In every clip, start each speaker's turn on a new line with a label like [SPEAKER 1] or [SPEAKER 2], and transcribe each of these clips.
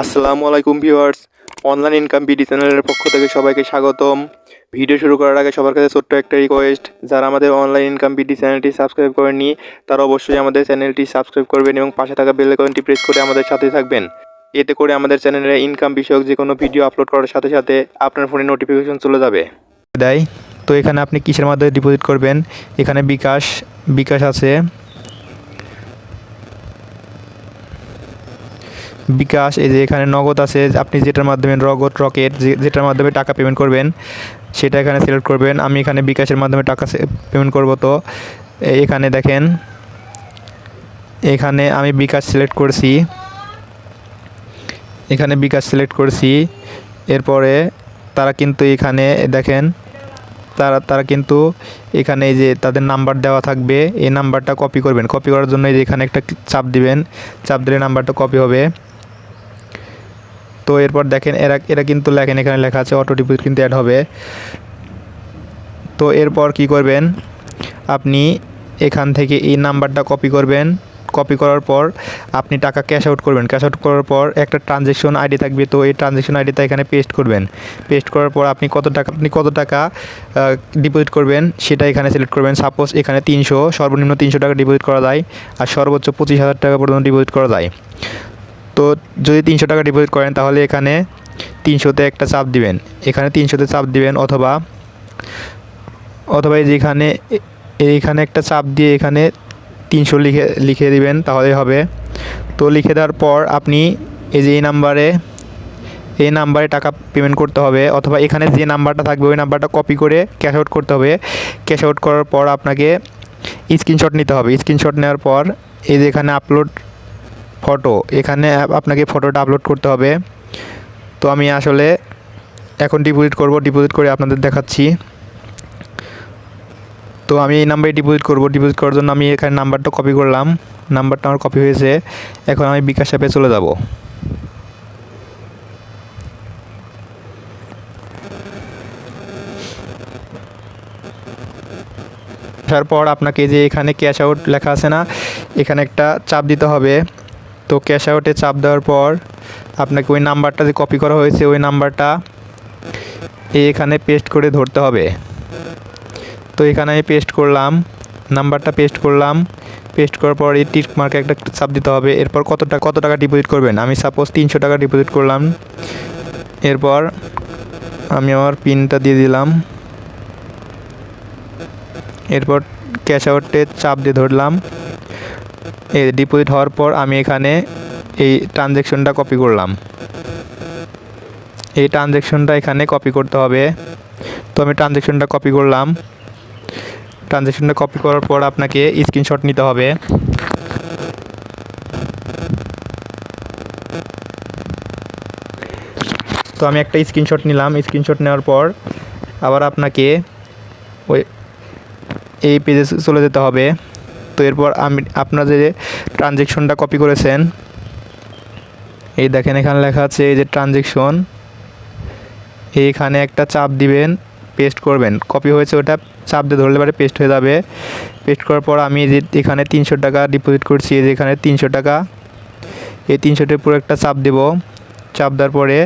[SPEAKER 1] আসসালামু আলাইকুম viewers. Online income BD চ্যানেলের পক্ষ থেকে সবাইকে স্বাগতম। ভিডিও শুরু করার আগে সবার কাছে ছোট্ট একটা রিকোয়েস্ট, যারা আমাদের অনলাইন ইনকাম বিডি চ্যানেলটি সাবস্ক্রাইব করেননি তারা অবশ্যই আমাদের চ্যানেলটি সাবস্ক্রাইব করবেন এবং পাশে থাকা বেল আইকনটি প্রেস করে আমাদের সাথে থাকবেন। এতে করে আমাদের চ্যানেলে ইনকাম বিষয়ক যে কোনো ভিডিও আপলোড করার সাথে সাথে আপনার ফোনে নোটিফিকেশন চলে যাবে। তো এখানে আপনি কিসের মাধ্যমে ডিপোজিট করবেন? এখানে বিকাশ আছে, বিকাশ, এই যে এখানে নগদ আছে। আপনি যেটার মাধ্যমে রকেট যেটার মাধ্যমে টাকা পেমেন্ট করবেন সেটা এখানে সিলেক্ট করবেন। আমি এখানে বিকাশের মাধ্যমে টাকা পেমেন্ট করব। তো এখানে দেখেন, এখানে আমি বিকাশ সিলেক্ট করছি। এরপরে তারা কিন্তু এখানে দেখেন, তারা কিন্তু এখানে এই যে তাদের নাম্বার দেওয়া থাকবে, এই নাম্বারটা কপি করবেন। কপি করার জন্য এই যে এখানে একটা চাপ দিবেন, চাপ দিলে নাম্বারটা কপি হবে। তো এরপর দেখেন এরা কিন্তু লেখেন, এখানে লেখা আছে অটো ডিপোজিট কিন্তু অ্যাড হবে। তো এরপর কি করবেন, আপনি এখান থেকে এই নাম্বারটা কপি করবেন। কপি করার পর আপনি টাকা ক্যাশ আউট করবেন। ক্যাশ আউট করার পর একটা ট্রানজ্যাকশন আইডি থাকবে, তো এই ট্রানজ্যাকশন আইডিটা এখানে পেস্ট করবেন। পেস্ট করার পর আপনি কত টাকা ডিপোজিট করবেন সেটা এখানে সিলেক্ট করবেন। সাপোজ এখানে 300, সর্বনিম্ন 300 টাকা ডিপোজিট করা যায় আর সর্বোচ্চ 25,000 টাকা পর্যন্ত ডিপোজিট করা যায়। তো যদি 300 টাকা ডিপোজিট করেন তাহলে এখানে 300তে একটা চাপ দিবেন, এখানে 300তে চাপ দিবেন, অথবা এইখানে একটা চাপ দিয়ে এখানে 300 লিখে দিবেন, তাহলেই হবে। তো লিখে দেওয়ার পর আপনি এই যে এই নাম্বারে টাকা পেমেন্ট করতে হবে, অথবা এখানে যে নাম্বারটা থাকবে ওই নাম্বারটা কপি করে ক্যাশ আউট করতে হবে। ক্যাশ আউট করার পর আপনাকে স্ক্রিনশট নিতে হবে। স্ক্রিনশট নেওয়ার পর এই যে এখানে আপলোড ফটো, এখানে আপনাকে ফটোটা আপলোড করতে হবে। তো আমি আসলে এখন ডিপোজিট করে আপনাদের দেখাচ্ছি। তো আমি এই নাম্বারে ডিপোজিট করার জন্য আমি এখানে নাম্বারটা কপি করলাম। নাম্বারটা আমার কপি হয়েছে। এখন আমি বিকাশ অ্যাপে চলে যাব। আসার পর আপনাকে যে এখানে ক্যাশ আউট লেখা আছে না, এখানে একটা চাপ দিতে হবে। তো ক্যাশ আউটে চাপ দেওয়ার পর আপনাকে ওই নাম্বারটা যে কপি করা হয়েছে ওই নাম্বারটা এখানে পেস্ট করে ধরতে হবে। তো এখানে আমি নাম্বারটা পেস্ট করলাম। পেস্ট করার পর এই টিক মার্কে একটা চাপ দিতে হবে। এরপর কত টাকা ডিপোজিট করবেন, আমি সাপোজ 300 টাকা ডিপোজিট করলাম। এরপর আমি আমার পিনটা দিয়ে দিলাম। এরপর ক্যাশ আউটে চাপ দিয়ে ধরলাম। এই ডিপোজিট হওয়ার পর আমি এখানে এই ট্রানজ্যাকশনটা কপি করলাম। এই ট্রানজ্যাকশনটা এখানে কপি করতে হবে। তো আমি ট্রানজ্যাকশনটা কপি করলাম। ট্রানজ্যাকশনটা কপি করার পর আপনাকে স্ক্রিনশট নিতে হবে। তো আমি একটা স্ক্রিনশট নিলাম। স্ক্রিনশট নেওয়ার পর আবার আপনাকে ওই এই পেজে চলে যেতে হবে। তো এরপর আপনার যে ট্রানজ্যাকশনটা কপি করেছেন, এই দেখেন এখানে লেখা আছে এই যে ট্রানজ্যাকশন, এইখানে একটা চাপ দিবেন, পেস্ট করবেন। কপি হয়েছে ওটা চাপ দিয়ে ধরলে পরে পেস্ট হয়ে যাবে। পেস্ট করার পর আমি যে এখানে 300 টাকা ডিপোজিট করছি, এই যে এখানে 300 টাকা, এই 300টার পুরো একটা চাপ দেব। চাপ দেওয়ার পরে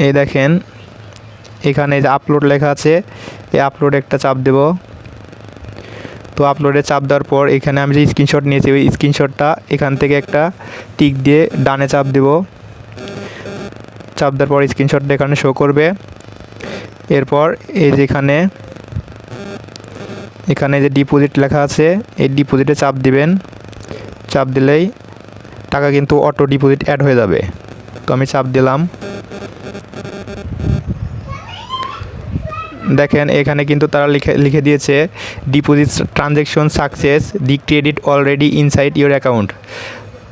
[SPEAKER 1] এই দেখেন এখানে যে আপলোড লেখা আছে, এই আপলোডে একটা চাপ দেব। তো আপলোডে চাপ দেওয়ার পর এখানে আমি যে স্ক্রিনশট নিয়েছি ওই স্ক্রিনশটটা এখান থেকে একটা টিক দিয়ে ডানে চাপ দেব। চাপ দেওয়ার পর স্ক্রিনশটটা এখানে শো করবে। এরপর এই যে এখানে যে ডিপোজিট লেখা আছে এই ডিপোজিটে চাপ দিবেন। চাপ দিলেই টাকা কিন্তু অটো ডিপোজিট অ্যাড হয়ে যাবে। তো আমি চাপ দিলাম। দেখেন এখানে কিন্তু তারা লিখে দিয়েছে deposit transaction success, the credit already inside your account.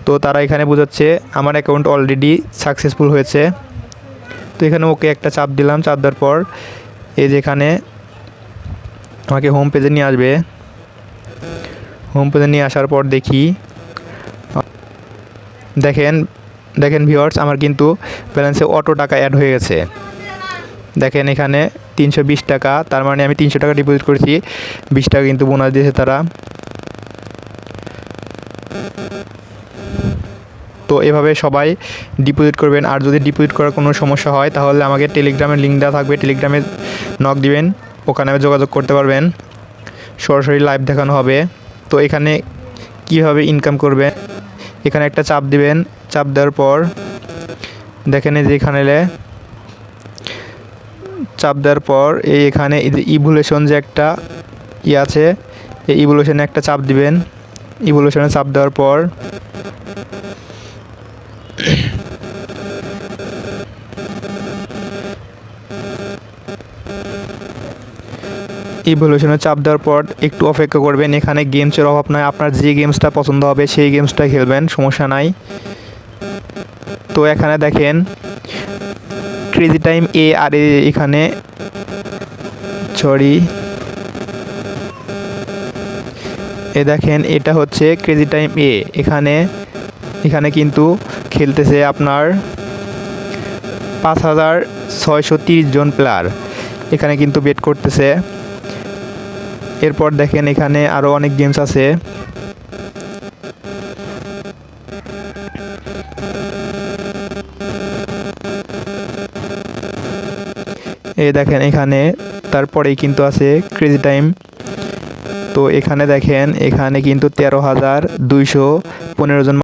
[SPEAKER 1] তো তারা এখানে বোঝাচ্ছে আমার অ্যাকাউন্ট অলরেডি সাকসেসফুল হয়েছে। তো এখানে ওকে একটা চাপ দিলাম। চাপ দেওয়ার পর এই যেখানে আমাকে হোম পেজে নিয়ে আসবে। হোম পেজে নিয়ে আসার পর দেখেন ভিউয়ার্স, আমার কিন্তু ব্যালেন্সে অটো টাকা অ্যাড হয়ে গেছে। দেখেন এখানে 320 টাকা, তার মানে আমি 300 টাকা ডিপোজিট করেছি, 20 টাকা কিন্তু বোনাস দিয়েছে তারা। তো এভাবে সবাই ডিপোজিট করবেন। আর যদি ডিপোজিট করার কোনো সমস্যা হয় তাহলে আমাকে টেলিগ্রামের লিঙ্ক দেওয়া থাকবে, টেলিগ্রামে নক দিবেন, ওখানে যোগাযোগ করতে পারবেন, সরাসরি লাইভ দেখানো হবে। তো এখানে কীভাবে ইনকাম করবেন, এখানে একটা চাপ দিবেন, চাপ দেওয়ার পর দেখেন এই যে এখানে চাপ দেওয়ার পর এখানে এই যে ইভ্যালুয়েশন যে একটা আছে, এই ইভ্যালুয়েশনে একটা চাপ দিবেন। ইভ্যালুয়েশনে চাপ দেওয়ার পর ইভ্যালুয়েশনে চাপ দেওয়ার পর একটু অপেক্ষা করবেন। এখানে গেমসের অভাব নয়, আপনার যে গেমসটা পছন্দ হবে সেই গেমসটা খেলবেন, সমস্যা নাই। তো এখানে দেখেন ক্রেজি টাইম এ, আর এখানে দেখেন এটা হচ্ছে ক্রেজি টাইম এ। এখানে কিন্তু খেলতেছে আপনার 5630 জন প্লেয়ার এখানে কিন্তু বেট করতেছে। এরপর দেখেন এখানে আরও অনেক গেমস আছে। এই দেখেন এখানে তারপরেই কিন্তু আছে ক্রেজি টাইম। তো এখানে দেখেন এখানে কিন্তু 13,215 জন